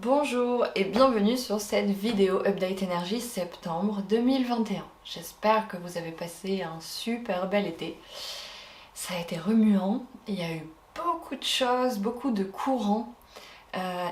Bonjour et bienvenue sur cette vidéo Update Énergie septembre 2021. J'espère que vous avez passé un super bel été. Ça a été remuant, il y a eu beaucoup de choses, beaucoup de courants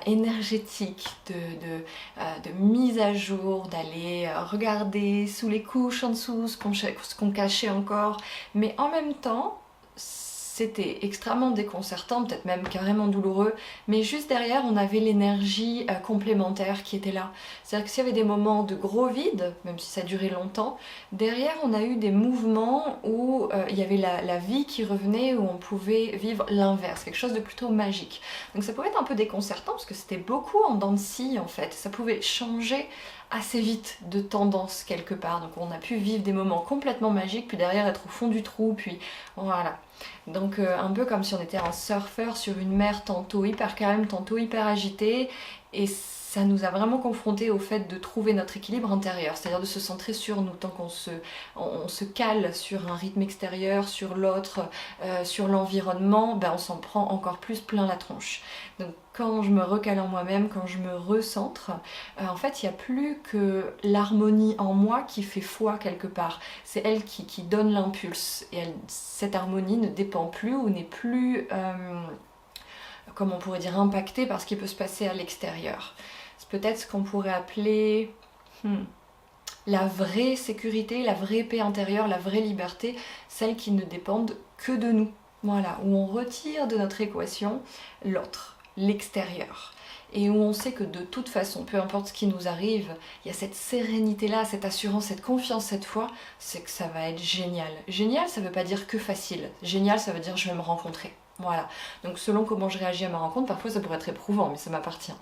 énergétiques, de mise à jour, d'aller regarder sous les couches en dessous ce qu'on cachait encore, mais en même temps, c'était extrêmement déconcertant, peut-être même carrément douloureux, mais juste derrière, on avait l'énergie complémentaire qui était là. C'est-à-dire que s'il y avait des moments de gros vide, même si ça durait longtemps, derrière, on a eu des mouvements où il y avait la vie qui revenait, où on pouvait vivre l'inverse, quelque chose de plutôt magique. Donc ça pouvait être un peu déconcertant, parce que c'était beaucoup en dents de scie, en fait. Ça pouvait changer assez vite de tendance quelque part. Donc on a pu vivre des moments complètement magiques, puis derrière être au fond du trou, puis voilà. Donc un peu comme si on était un surfeur sur une mer tantôt hyper calme, tantôt hyper agitée, et ça nous a vraiment confrontés au fait de trouver notre équilibre intérieur, c'est-à-dire de se centrer sur nous, tant on se cale sur un rythme extérieur, sur l'autre, sur l'environnement, ben on s'en prend encore plus plein la tronche. Donc quand je me recale en moi-même, quand je me recentre, en fait il n'y a plus que l'harmonie en moi qui fait foi quelque part. C'est elle qui donne l'impulse, et cette harmonie ne dépend plus ou n'est plus, comme on pourrait dire, impactée par ce qui peut se passer à l'extérieur. C'est peut-être ce qu'on pourrait appeler la vraie sécurité, la vraie paix intérieure, la vraie liberté, celles qui ne dépendent que de nous. Voilà, où on retire de notre équation l'autre, l'extérieur. Et où on sait que de toute façon, peu importe ce qui nous arrive, il y a cette sérénité-là, cette assurance, cette confiance, cette foi, c'est que ça va être génial. Génial, ça ne veut pas dire que facile. Génial, ça veut dire je vais me rencontrer. Voilà. Donc selon comment je réagis à ma rencontre, parfois ça pourrait être éprouvant, mais ça m'appartient.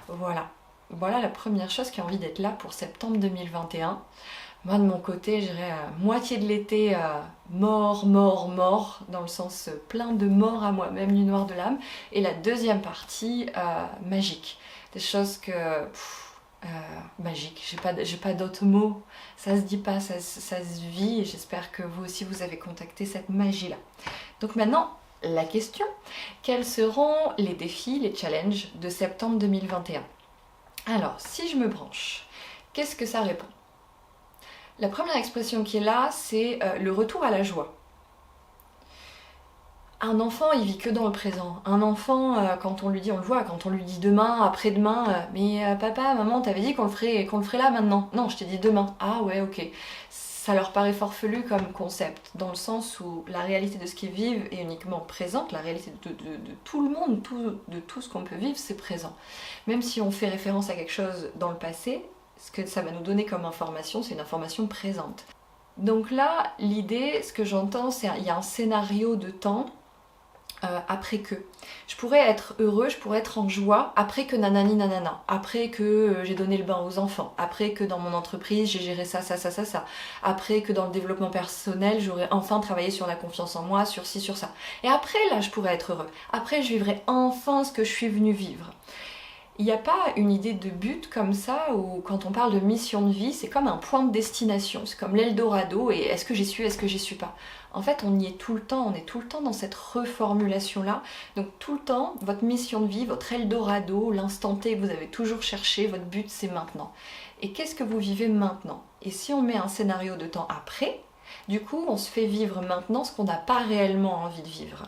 Voilà. Voilà la première chose qui a envie d'être là pour septembre 2021. Moi de mon côté, j'irai à moitié de l'été mort, dans le sens plein de mort à moi-même du noir de l'âme. Et la deuxième partie magique. Des choses que... magique, j'ai pas d'autres mots, ça se dit pas, ça se vit, et j'espère que vous aussi vous avez contacté cette magie-là. Donc maintenant, la question, quels seront les défis, les challenges de septembre 2021? Alors, si je me branche, qu'est-ce que ça répond? La première expression qui est là, c'est le retour à la joie. Un enfant, il vit que dans le présent. Un enfant, quand on lui dit, on le voit, quand on lui dit demain, après-demain, mais papa, maman, t'avais dit qu'on le ferait là maintenant. Non, je t'ai dit demain. Ah ouais, ok. Ça leur paraît farfelu comme concept, dans le sens où la réalité de ce qu'ils vivent est uniquement présente, la réalité de tout le monde, de tout ce qu'on peut vivre, c'est présent. Même si on fait référence à quelque chose dans le passé, ce que ça va nous donner comme information, c'est une information présente. Donc là, l'idée, ce que j'entends, c'est qu'il y a un scénario de temps après que. Je pourrais être heureux, je pourrais être en joie après que nanani nanana, après que j'ai donné le bain aux enfants, après que dans mon entreprise j'ai géré ça, après que dans le développement personnel j'aurais enfin travaillé sur la confiance en moi, sur ci, sur ça. Et après là je pourrais être heureux, après je vivrai enfin ce que je suis venue vivre. Il n'y a pas une idée de but comme ça, où quand on parle de mission de vie, c'est comme un point de destination, c'est comme l'Eldorado, et est-ce que j'y suis, est-ce que j'y suis pas? En fait, on y est tout le temps, on est tout le temps dans cette reformulation-là. Donc tout le temps, votre mission de vie, votre Eldorado, l'instant T que vous avez toujours cherché, votre but c'est maintenant. Et qu'est-ce que vous vivez maintenant? Et si on met un scénario de temps après, du coup, on se fait vivre maintenant ce qu'on n'a pas réellement envie de vivre.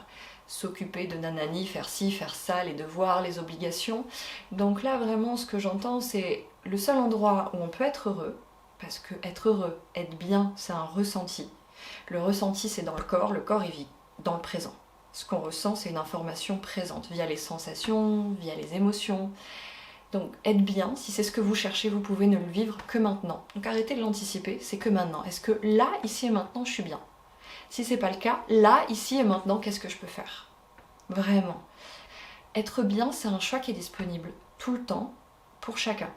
S'occuper de nanani, faire ci, faire ça, les devoirs, les obligations. Donc là, vraiment, ce que j'entends, c'est le seul endroit où on peut être heureux, parce que être heureux, être bien, c'est un ressenti. Le ressenti, c'est dans le corps, il vit dans le présent. Ce qu'on ressent, c'est une information présente, via les sensations, via les émotions. Donc être bien, si c'est ce que vous cherchez, vous pouvez ne le vivre que maintenant. Donc arrêtez de l'anticiper, c'est que maintenant. Est-ce que là, ici et maintenant, je suis bien? Si c'est pas le cas, là, ici et maintenant, qu'est-ce que je peux faire? Vraiment. Être bien, c'est un choix qui est disponible tout le temps, pour chacun.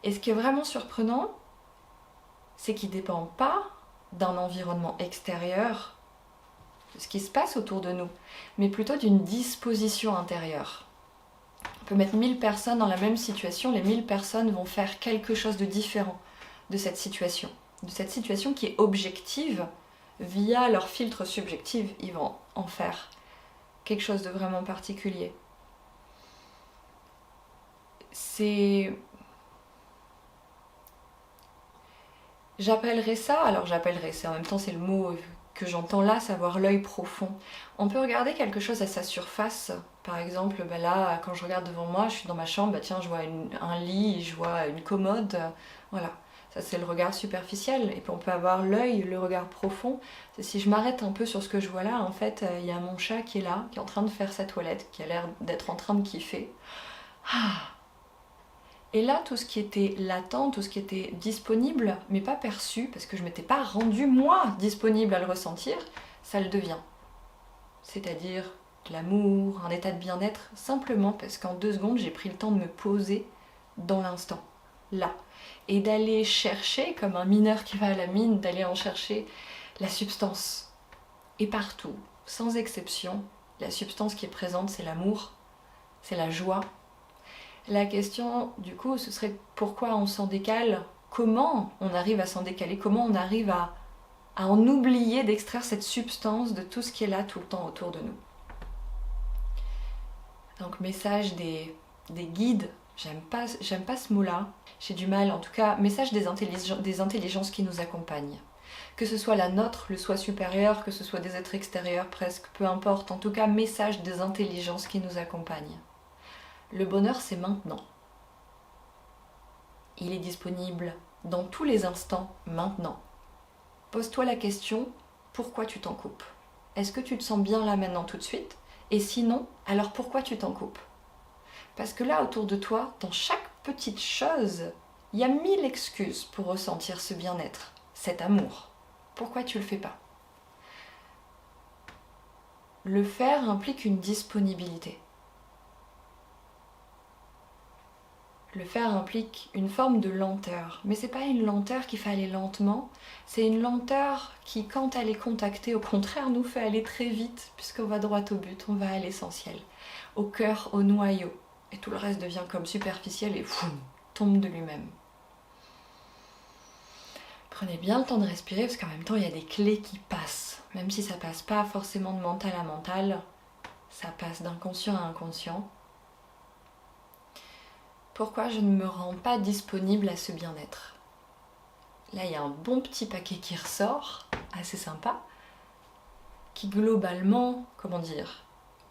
Et ce qui est vraiment surprenant, c'est qu'il ne dépend pas d'un environnement extérieur, de ce qui se passe autour de nous, mais plutôt d'une disposition intérieure. On peut mettre 1000 personnes dans la même situation, les 1000 personnes vont faire quelque chose de différent de cette situation qui est objective. Via leur filtre subjectif, ils vont en faire quelque chose de vraiment particulier. c'est... J'appellerais ça, alors j'appellerais, c'est en même temps c'est le mot que j'entends là, savoir l'œil profond. On peut regarder quelque chose à sa surface. Par exemple, bah là, quand je regarde devant moi, je suis dans ma chambre, bah tiens, je vois un lit, je vois une commode, voilà. Ça c'est le regard superficiel. Et puis on peut avoir l'œil, le regard profond. C'est si je m'arrête un peu sur ce que je vois là, en fait, il y a mon chat qui est là, qui est en train de faire sa toilette, qui a l'air d'être en train de kiffer. Ah. Et là, tout ce qui était latent, tout ce qui était disponible, mais pas perçu, parce que je ne m'étais pas rendu moi disponible à le ressentir, ça le devient. C'est-à-dire de l'amour, un état de bien-être, simplement parce qu'en 2 secondes, j'ai pris le temps de me poser dans l'instant, là. Et d'aller chercher, comme un mineur qui va à la mine, d'aller en chercher la substance. Et partout, sans exception, la substance qui est présente, c'est l'amour, c'est la joie. La question, du coup, ce serait pourquoi on s'en décale, comment on arrive à s'en décaler, comment on arrive à en oublier d'extraire cette substance de tout ce qui est là tout le temps autour de nous. Donc message des guides, j'aime pas ce mot-là, j'ai du mal, en tout cas, message des intelligences qui nous accompagnent. Que ce soit la nôtre, le soi supérieur, que ce soit des êtres extérieurs presque, peu importe, en tout cas message des intelligences qui nous accompagnent. Le bonheur, c'est maintenant. Il est disponible dans tous les instants, maintenant. Pose-toi la question, pourquoi tu t'en coupes? Est-ce que tu te sens bien là maintenant tout de suite? Et sinon, alors pourquoi tu t'en coupes? Parce que là, autour de toi, dans chaque petite chose, il y a 1000 excuses pour ressentir ce bien-être, cet amour. Pourquoi tu le fais pas? Le faire implique une disponibilité. Le faire implique une forme de lenteur, mais c'est pas une lenteur qui fait aller lentement, c'est une lenteur qui, quand elle est contactée, au contraire, nous fait aller très vite, puisqu'on va droit au but, on va à l'essentiel, au cœur, au noyau, et tout le reste devient comme superficiel et foum, tombe de lui-même. Prenez bien le temps de respirer, parce qu'en même temps, il y a des clés qui passent, même si ça passe pas forcément de mental à mental, ça passe d'inconscient à inconscient. Pourquoi je ne me rends pas disponible à ce bien-être? Là, il y a un bon petit paquet qui ressort, assez sympa, qui globalement, comment dire,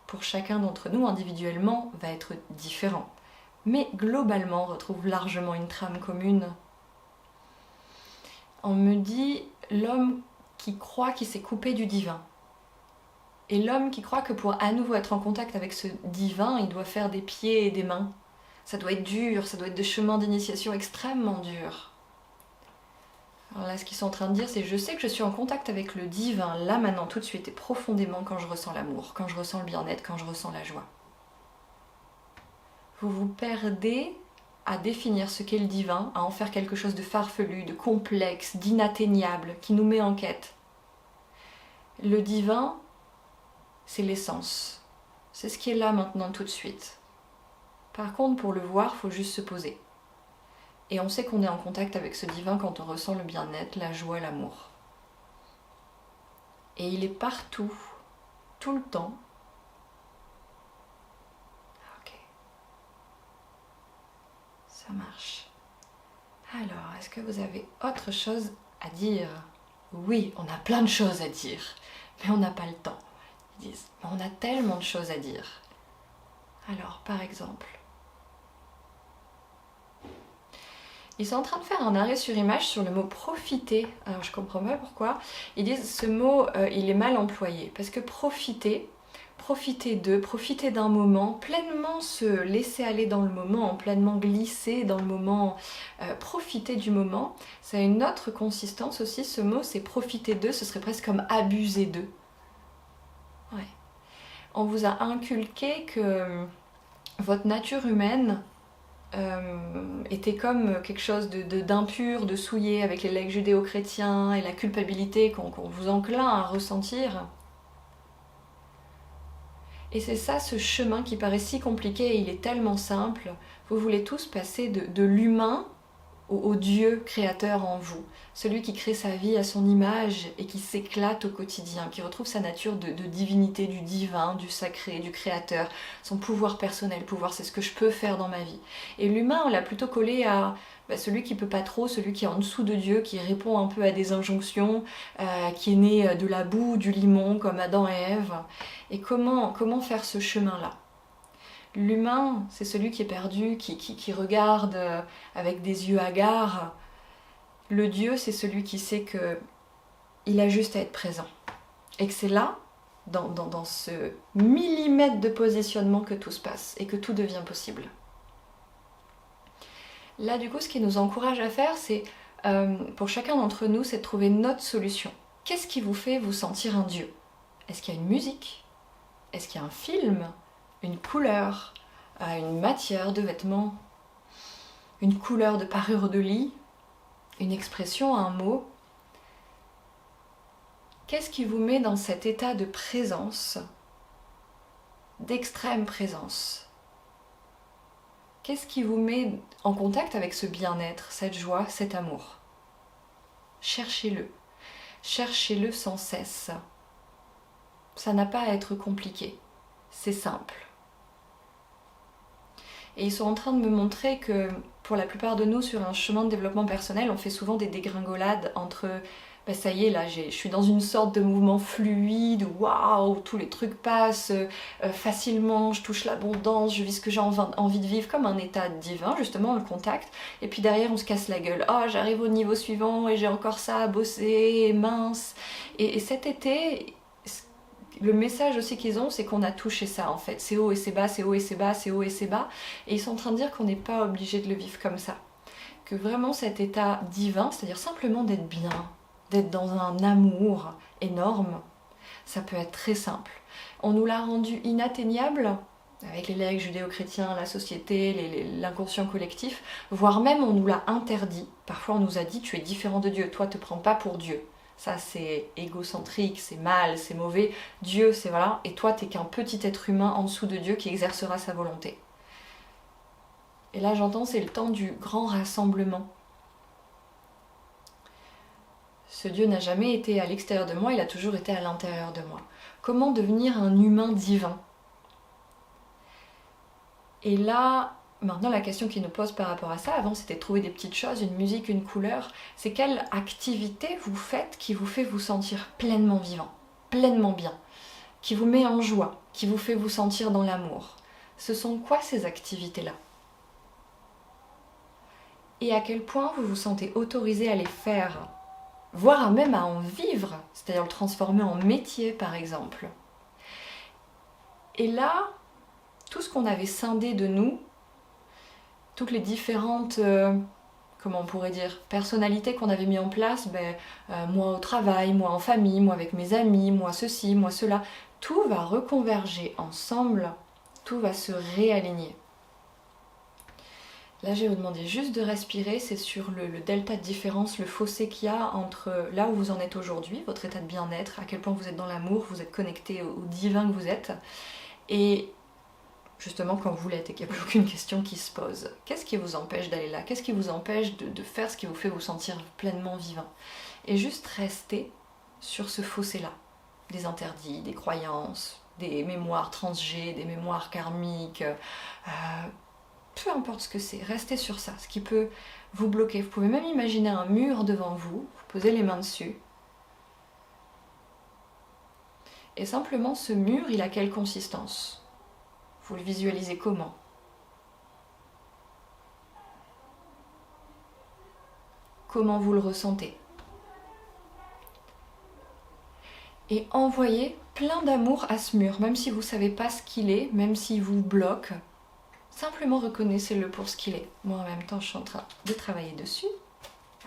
pour chacun d'entre nous individuellement, va être différent. Mais globalement, on retrouve largement une trame commune. On me dit l'homme qui croit qu'il s'est coupé du divin. Et l'homme qui croit que pour à nouveau être en contact avec ce divin, il doit faire des pieds et des mains. Ça doit être dur, ça doit être des chemins d'initiation extrêmement durs. Alors là, ce qu'ils sont en train de dire, c'est je sais que je suis en contact avec le divin, là, maintenant, tout de suite et profondément quand je ressens l'amour, quand je ressens le bien-être, quand je ressens la joie. Vous vous perdez à définir ce qu'est le divin, à en faire quelque chose de farfelu, de complexe, d'inatteignable, qui nous met en quête. Le divin, c'est l'essence. C'est ce qui est là maintenant tout de suite. Par contre, pour le voir, il faut juste se poser. Et on sait qu'on est en contact avec ce divin quand on ressent le bien-être, la joie, l'amour. Et il est partout, tout le temps. Ok. Ça marche. Alors, est-ce que vous avez autre chose à dire? Oui, on a plein de choses à dire, mais on n'a pas le temps. Ils disent, on a tellement de choses à dire. Alors, par exemple, ils sont en train de faire un arrêt sur image sur le mot profiter. Alors je comprends pas pourquoi. Ils disent ce mot il est mal employé. Parce que profiter d'eux, profiter d'un moment, pleinement se laisser aller dans le moment, pleinement glisser dans le moment, profiter du moment, ça a une autre consistance aussi. Ce mot c'est profiter d'eux, ce serait presque comme abuser d'eux. Ouais. On vous a inculqué que votre nature humaine était comme quelque chose d'impur, de souillé avec les legs judéo-chrétiens et la culpabilité qu'on vous enclin à ressentir. Et c'est ça ce chemin qui paraît si compliqué et il est tellement simple. Vous voulez tous passer de l'humain au Dieu créateur en vous, celui qui crée sa vie à son image et qui s'éclate au quotidien, qui retrouve sa nature de divinité, du divin, du sacré, du créateur, son pouvoir personnel, pouvoir c'est ce que je peux faire dans ma vie. Et l'humain, on l'a plutôt collé à celui qui peut pas trop, celui qui est en dessous de Dieu, qui répond un peu à des injonctions, qui est né de la boue, du limon, comme Adam et Ève. Et comment faire ce chemin-là? L'humain, c'est celui qui est perdu, qui regarde avec des yeux hagards. Le Dieu, c'est celui qui sait que il a juste à être présent. Et que c'est là, dans ce millimètre de positionnement, que tout se passe et que tout devient possible. Là, du coup, ce qui nous encourage à faire, c'est, pour chacun d'entre nous, c'est de trouver notre solution. Qu'est-ce qui vous fait vous sentir un Dieu? Est-ce qu'il y a une musique? Est-ce qu'il y a un film? Une couleur? Une matière de vêtements? Une couleur de parure de lit? Une expression, un mot? Qu'est-ce qui vous met dans cet état de présence, d'extrême présence? Qu'est-ce qui vous met en contact avec ce bien-être, cette joie, cet amour? Cherchez-le. Cherchez-le sans cesse. Ça n'a pas à être compliqué. C'est simple. Et ils sont en train de me montrer que pour la plupart de nous, sur un chemin de développement personnel, on fait souvent des dégringolades entre ça y est, là, je suis dans une sorte de mouvement fluide, waouh, tous les trucs passent facilement, je touche l'abondance, je vis ce que j'ai envie de vivre, comme un état divin, justement, le contact. Et puis derrière, on se casse la gueule. Oh, j'arrive au niveau suivant et j'ai encore ça à bosser, et mince. Et cet été, le message aussi qu'ils ont, c'est qu'on a touché ça, en fait. C'est haut et c'est bas, c'est haut et c'est bas, c'est haut et c'est bas. Et ils sont en train de dire qu'on n'est pas obligé de le vivre comme ça. Que vraiment cet état divin, c'est-à-dire simplement d'être bien, d'être dans un amour énorme, ça peut être très simple. On nous l'a rendu inatteignable avec les legs judéo-chrétiens, la société, l'inconscient collectif, voire même on nous l'a interdit. Parfois on nous a dit tu es différent de Dieu, toi te prends pas pour Dieu. Ça c'est égocentrique, c'est mal, c'est mauvais. Dieu c'est voilà, et toi t'es qu'un petit être humain en dessous de Dieu qui exercera sa volonté. Et là j'entends c'est le temps du grand rassemblement. Ce Dieu n'a jamais été à l'extérieur de moi, il a toujours été à l'intérieur de moi. Comment devenir un humain divin? Et là, maintenant la question qui nous pose par rapport à ça, avant c'était de trouver des petites choses, une musique, une couleur, c'est quelle activité vous faites qui vous fait vous sentir pleinement vivant, pleinement bien, qui vous met en joie, qui vous fait vous sentir dans l'amour. Ce sont quoi ces activités-là? Et à quel point vous vous sentez autorisé à les faire, voire même à en vivre, c'est-à-dire le transformer en métier par exemple. Et là, tout ce qu'on avait scindé de nous, toutes les différentes, comment on pourrait dire, personnalités qu'on avait mis en place, moi au travail, moi en famille, moi avec mes amis, moi ceci, moi cela, tout va reconverger ensemble, tout va se réaligner. Là, je vais vous demander juste de respirer, c'est sur le delta de différence, le fossé qu'il y a entre là où vous en êtes aujourd'hui, votre état de bien-être, à quel point vous êtes dans l'amour, vous êtes connecté au divin que vous êtes, et justement quand vous l'êtes et qu'il n'y a plus aucune question qui se pose. Qu'est-ce qui vous empêche d'aller là? Qu'est-ce qui vous empêche de faire ce qui vous fait vous sentir pleinement vivant? Et juste rester sur ce fossé-là, des interdits, des croyances, des mémoires transgées, des mémoires karmiques, peu importe ce que c'est, restez sur ça, ce qui peut vous bloquer. Vous pouvez même imaginer un mur devant vous, vous posez les mains dessus. Et simplement, ce mur, il a quelle consistance? Vous le visualisez comment? Comment vous le ressentez? Et envoyez plein d'amour à ce mur, même si vous ne savez pas ce qu'il est, même s'il vous bloque. Simplement reconnaissez-le pour ce qu'il est. Moi en même temps je suis en train de travailler dessus,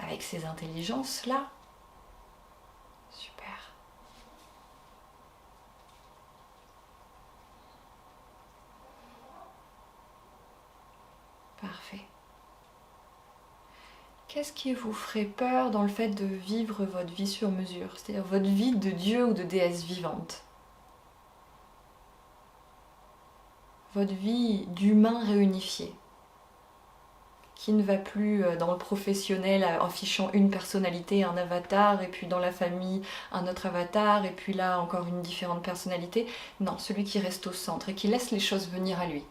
avec ces intelligences-là. Super. Parfait. Qu'est-ce qui vous ferait peur dans le fait de vivre votre vie sur mesure, c'est-à-dire votre vie de Dieu ou de déesse vivante? Votre vie d'humain réunifié, qui ne va plus dans le professionnel affichant une personnalité, un avatar, et puis dans la famille un autre avatar, et puis là encore une différente personnalité. Non, celui qui reste au centre et qui laisse les choses venir à lui,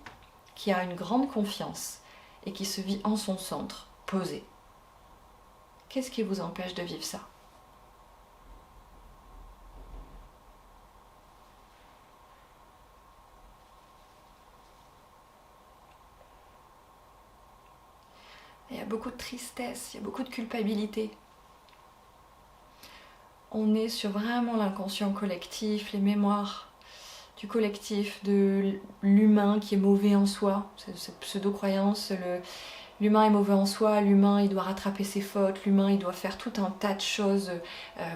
qui a une grande confiance et qui se vit en son centre, posé. Qu'est-ce qui vous empêche de vivre ça ? Il y a beaucoup de tristesse, il y a beaucoup de culpabilité. On est sur vraiment l'inconscient collectif, les mémoires du collectif, de l'humain qui est mauvais en soi, cette pseudo-croyance, l'humain est mauvais en soi, l'humain il doit rattraper ses fautes, l'humain il doit faire tout un tas de choses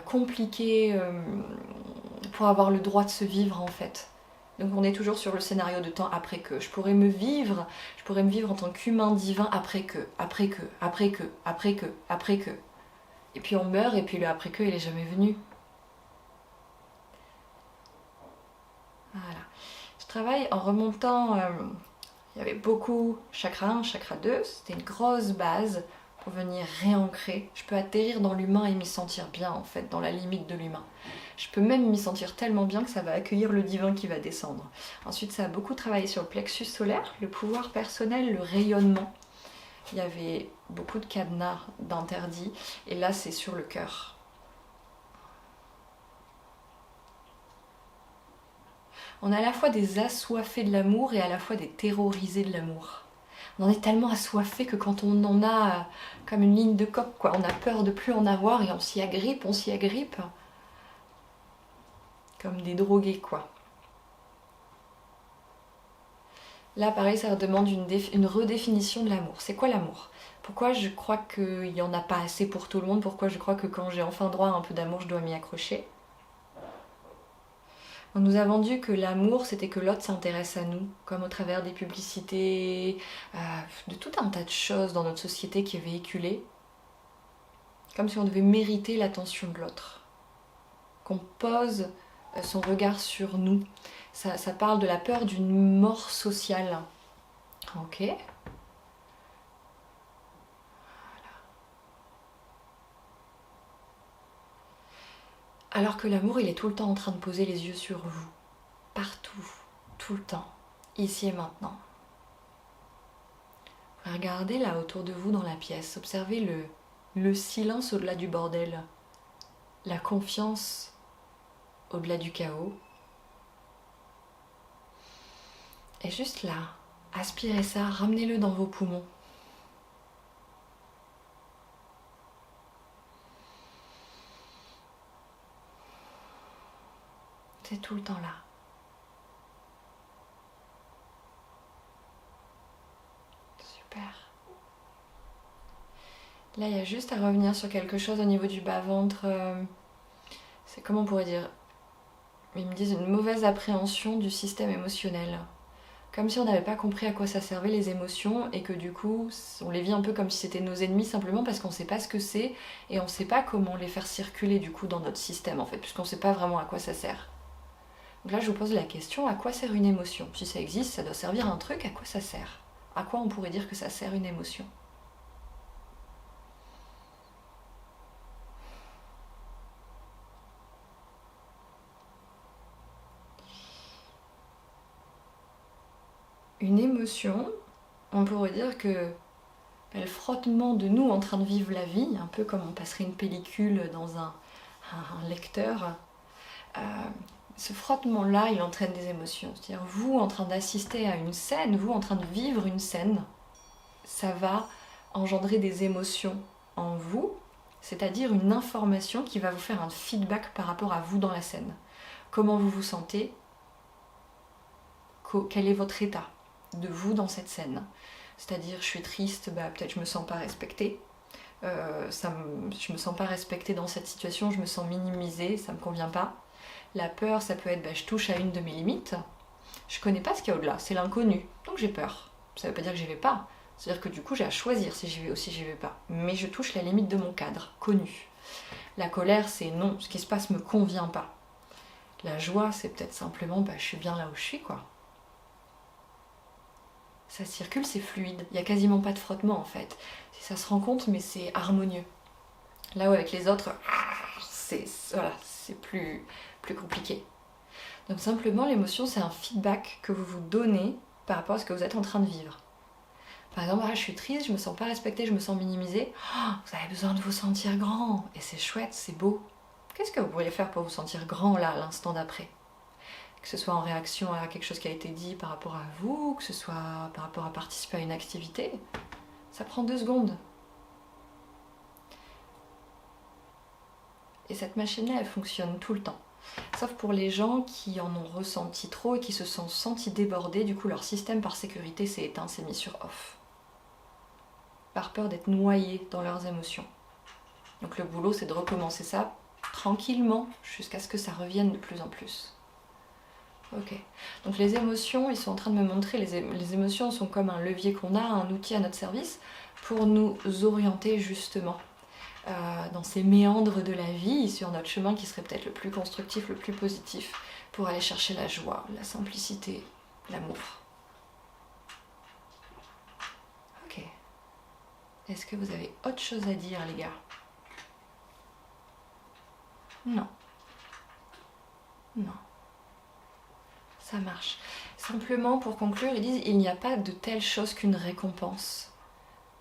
compliquées pour avoir le droit de se vivre en fait. Donc on est toujours sur le scénario de temps après que. Je pourrais me vivre en tant qu'humain divin après que. Et puis on meurt et puis le après que il est jamais venu. Voilà. Je travaille en remontant, il y avait beaucoup chakra 1, chakra 2, c'était une grosse base pour venir réancrer. Je peux atterrir dans l'humain et m'y sentir bien en fait, dans la limite de l'humain. Je peux même m'y sentir tellement bien que ça va accueillir le divin qui va descendre. Ensuite, ça a beaucoup travaillé sur le plexus solaire, le pouvoir personnel, le rayonnement. Il y avait beaucoup de cadenas, d'interdits, et là c'est sur le cœur. On a à la fois des assoiffés de l'amour et à la fois des terrorisés de l'amour. On en est tellement assoiffé que quand on en a comme une ligne de coque, quoi, on a peur de plus en avoir et on s'y agrippe. Comme des drogués, quoi. Là, pareil, ça demande une redéfinition de l'amour. C'est quoi l'amour ? Pourquoi je crois qu'il n'y en a pas assez pour tout le monde ? Pourquoi je crois que quand j'ai enfin droit à un peu d'amour, je dois m'y accrocher ? On nous a vendu que l'amour, c'était que l'autre s'intéresse à nous, comme au travers des publicités, de tout un tas de choses dans notre société qui est véhiculée. Comme si on devait mériter l'attention de l'autre. Qu'on pose son regard sur nous. Ça parle de la peur d'une mort sociale. Ok. Alors que l'amour, il est tout le temps en train de poser les yeux sur vous. Partout. Tout le temps. Ici et maintenant. Regardez là autour de vous dans la pièce. Observez le silence au-delà du bordel. La confiance au-delà du chaos. Et juste là, aspirez ça, ramenez-le dans vos poumons. C'est tout le temps là. Super. Là, il y a juste à revenir sur quelque chose au niveau du bas-ventre. C'est comment on pourrait dire ? Ils me disent une mauvaise appréhension du système émotionnel. Comme si on n'avait pas compris à quoi ça servait les émotions et que du coup, on les vit un peu comme si c'était nos ennemis simplement parce qu'on ne sait pas ce que c'est et on ne sait pas comment les faire circuler du coup dans notre système en fait, puisqu'on ne sait pas vraiment à quoi ça sert. Donc là, je vous pose la question, à quoi sert une émotion ? Si ça existe, ça doit servir à un truc, à quoi ça sert ? À quoi on pourrait dire que ça sert une émotion ? Une émotion, on pourrait dire que le frottement de nous en train de vivre la vie, un peu comme on passerait une pellicule dans un lecteur, ce frottement-là, il entraîne des émotions. C'est-à-dire vous en train d'assister à une scène, vous en train de vivre une scène, ça va engendrer des émotions en vous, c'est-à-dire une information qui va vous faire un feedback par rapport à vous dans la scène. Comment vous vous sentez ? Quel est votre état de vous dans cette scène ? C'est-à-dire, je suis triste, peut-être je me sens pas respectée. Je me sens pas respectée dans cette situation, je me sens minimisée, ça me convient pas. La peur, ça peut être, je touche à une de mes limites. Je connais pas ce qu'il y a au-delà, c'est l'inconnu, donc j'ai peur. Ça veut pas dire que j'y vais pas. C'est-à-dire que du coup, j'ai à choisir si j'y vais ou si j'y vais pas. Mais je touche la limite de mon cadre, connu. La colère, c'est non, ce qui se passe me convient pas. La joie, c'est peut-être simplement, je suis bien là où je suis, quoi. Ça circule, c'est fluide. Il n'y a quasiment pas de frottement en fait. Si ça se rend compte, mais c'est harmonieux. Là où avec les autres, voilà, c'est plus compliqué. Donc simplement, l'émotion, c'est un feedback que vous vous donnez par rapport à ce que vous êtes en train de vivre. Par exemple, je suis triste, je me sens pas respectée, je me sens minimisée. Vous avez besoin de vous sentir grand, et c'est chouette, c'est beau. Qu'est-ce que vous pourriez faire pour vous sentir grand là, l'instant d'après? Que ce soit en réaction à quelque chose qui a été dit par rapport à vous, que ce soit par rapport à participer à une activité, ça prend 2 secondes. Et cette machine-là, elle fonctionne tout le temps. Sauf pour les gens qui en ont ressenti trop et qui se sont sentis débordés, du coup leur système par sécurité s'est éteint, s'est mis sur off. Par peur d'être noyés dans leurs émotions. Donc le boulot, c'est de recommencer ça tranquillement jusqu'à ce que ça revienne de plus en plus. Ok. Donc les émotions, ils sont en train de me montrer, les émotions sont comme un levier qu'on a, un outil à notre service pour nous orienter justement dans ces méandres de la vie, sur notre chemin qui serait peut-être le plus constructif, le plus positif, pour aller chercher la joie, la simplicité, l'amour. Ok. Est-ce que vous avez autre chose à dire, les gars? Non. Non. Ça marche. Simplement, pour conclure, ils disent il n'y a pas de telle chose qu'une récompense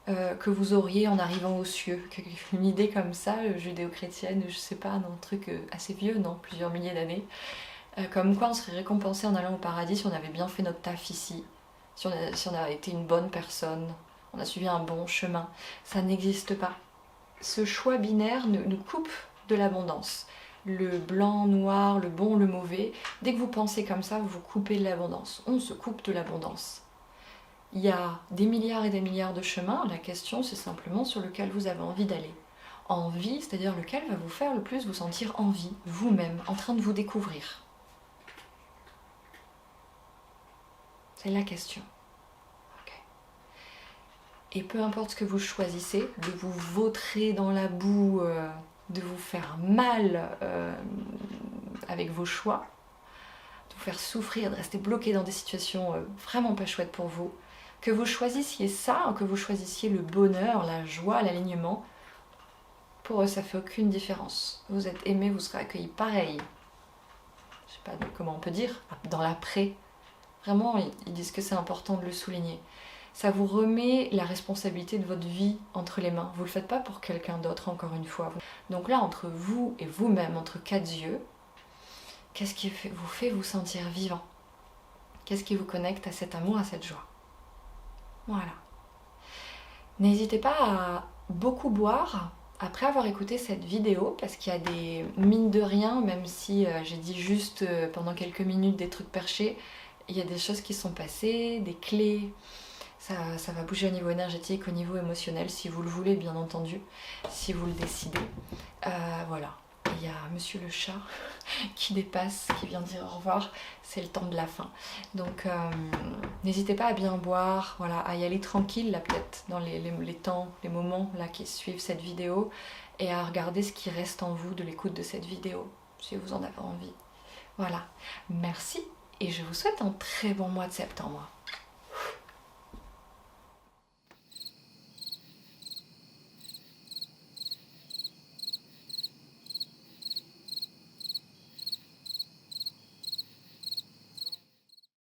que vous auriez en arrivant aux cieux. Une idée comme ça, judéo-chrétienne, je sais pas, un truc assez vieux, non, plusieurs milliers d'années. Comme quoi on serait récompensé en allant au paradis si on avait bien fait notre taf ici, si on a été une bonne personne, on a suivi un bon chemin. Ça n'existe pas. Ce choix binaire nous coupe de l'abondance. Le blanc, noir, le bon, le mauvais. Dès que vous pensez comme ça, vous vous coupez de l'abondance. On se coupe de l'abondance. Il y a des milliards et des milliards de chemins. La question, c'est simplement sur lequel vous avez envie d'aller. Envie, c'est-à-dire lequel va vous faire le plus vous sentir en vie, vous-même, en train de vous découvrir. C'est la question. Okay. Et peu importe ce que vous choisissez, de vous vautrer dans la boue, de vous faire mal avec vos choix, de vous faire souffrir, de rester bloqué dans des situations vraiment pas chouettes pour vous, que vous choisissiez ça, que vous choisissiez le bonheur, la joie, l'alignement, pour eux ça fait aucune différence. Vous êtes aimé, vous serez accueilli pareil. Je sais pas comment on peut dire, dans l'après. Vraiment, ils disent que c'est important de le souligner. Ça vous remet la responsabilité de votre vie entre les mains. Vous ne le faites pas pour quelqu'un d'autre, encore une fois. Donc là, entre vous et vous-même, entre 4 yeux, qu'est-ce qui vous fait vous sentir vivant? Qu'est-ce qui vous connecte à cet amour, à cette joie? Voilà. N'hésitez pas à beaucoup boire après avoir écouté cette vidéo, parce qu'il y a des mines de rien, même si j'ai dit juste pendant quelques minutes des trucs perchés, il y a des choses qui sont passées, des clés. Ça va bouger au niveau énergétique, au niveau émotionnel, si vous le voulez, bien entendu, si vous le décidez. Voilà. Il y a Monsieur le chat qui dépasse, qui vient dire au revoir. C'est le temps de la fin. Donc, n'hésitez pas à bien boire, voilà, à y aller tranquille, là, peut-être, dans les temps, les moments là, qui suivent cette vidéo, et à regarder ce qui reste en vous de l'écoute de cette vidéo, si vous en avez envie. Voilà. Merci, et je vous souhaite un très bon mois de septembre.